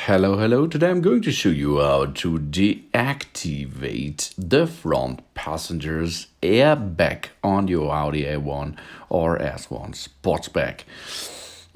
Hello. Today I'm going to show you how to deactivate the front passenger's airbag on your Audi A1 or S1 Sportback.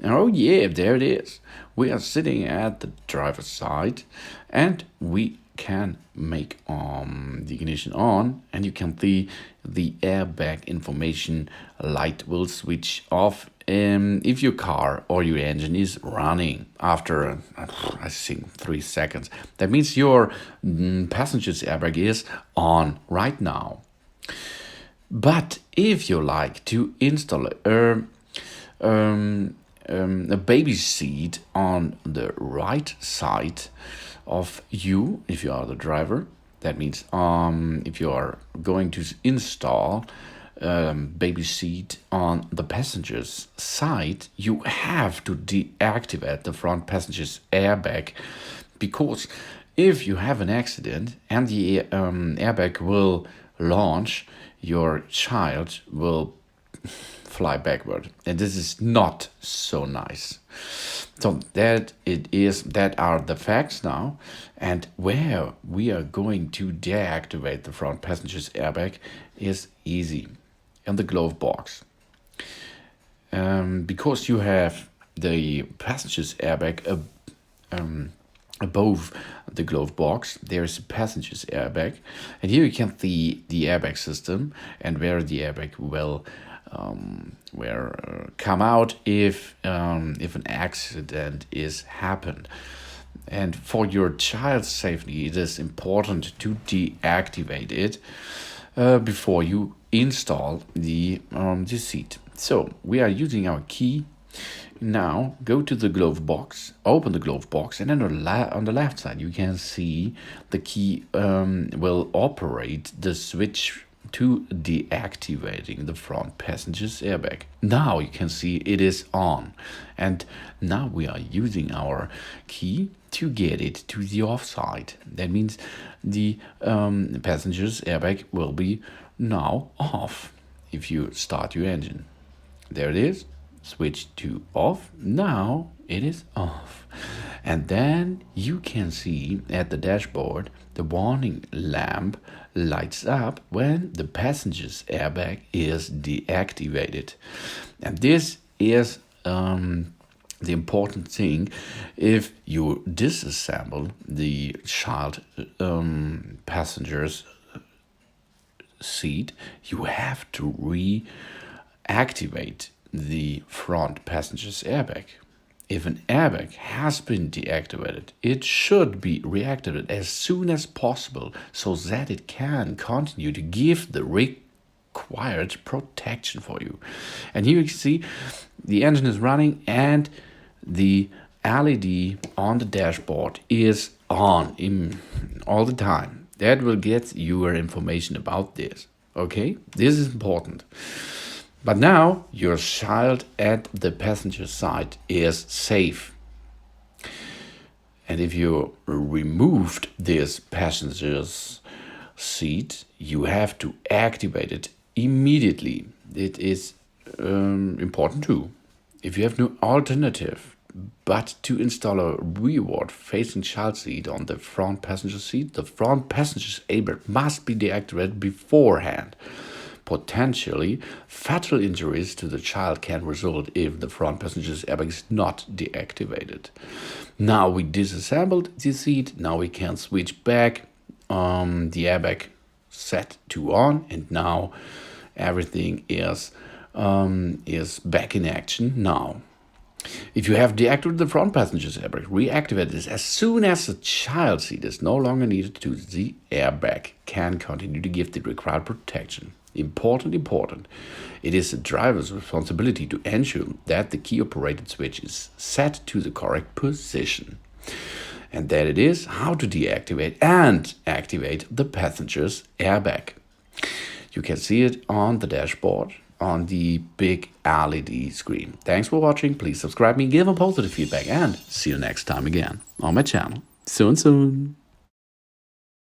Oh yeah, there it is. We are sitting at the driver's side and we can make the ignition on, and you can see the airbag information light will switch off if your car or your engine is running after I think 3 seconds. That means your passenger's airbag is on right now. But if you like to install a baby seat on the right side of you, if you are the driver, that means if you are going to install baby seat on the passenger's side, you have to deactivate the front passenger's airbag, because if you have an accident and the airbag will launch, your child will fly backward, and this is not so nice. So that are the facts now, and where we are going to deactivate the front passenger's airbag is easy, in the glove box. Because you have the passenger's airbag above the glove box, there is a passenger's airbag, and here you can see the airbag system and where the airbag will come out if an accident is happened. And for your child's safety, it is important to deactivate it before you install the seat. So we are using our key. Now go to the glove box, open the glove box, and then on the left side you can see the key will operate the switch to deactivating the front passenger's airbag. Now you can see it is on, and now we are using our key to get it to the off side. That means the passenger's airbag will be now off. If you start your engine, there it is, switch to off. Now it is off, and then you can see at the dashboard the warning lamp lights up when the passenger's airbag is deactivated. And this is the important thing. If you disassemble the child passenger's seat, you have to reactivate the front passenger's airbag. If an airbag has been deactivated, it should be reactivated as soon as possible so that it can continue to give the required protection for you. And here you can see the engine is running and the LED on the dashboard is on all the time. That will get your information about this. Okay, this is important. But now your child at the passenger side is safe. And if you removed this passenger's seat, you have to activate it immediately. It is important too. If you have no alternative but to install a rearward facing child seat on the front passenger seat, the front passenger's airbag must be deactivated beforehand. Potentially fatal injuries to the child can result if the front passenger's airbag is not deactivated. Now we disassembled the seat. Now we can switch back the airbag set to on, and now everything is back in action now. If you have deactivated the front passenger's airbag, reactivate this as soon as the child seat is no longer needed to the airbag can continue to give the required protection. Important. It is the driver's responsibility to ensure that the key-operated switch is set to the correct position. And that it is how to deactivate and activate the passenger's airbag. You can see it on the dashboard on the big LED screen. Thanks for watching. Please subscribe me, give a positive feedback, and see you next time again on my channel. Soon.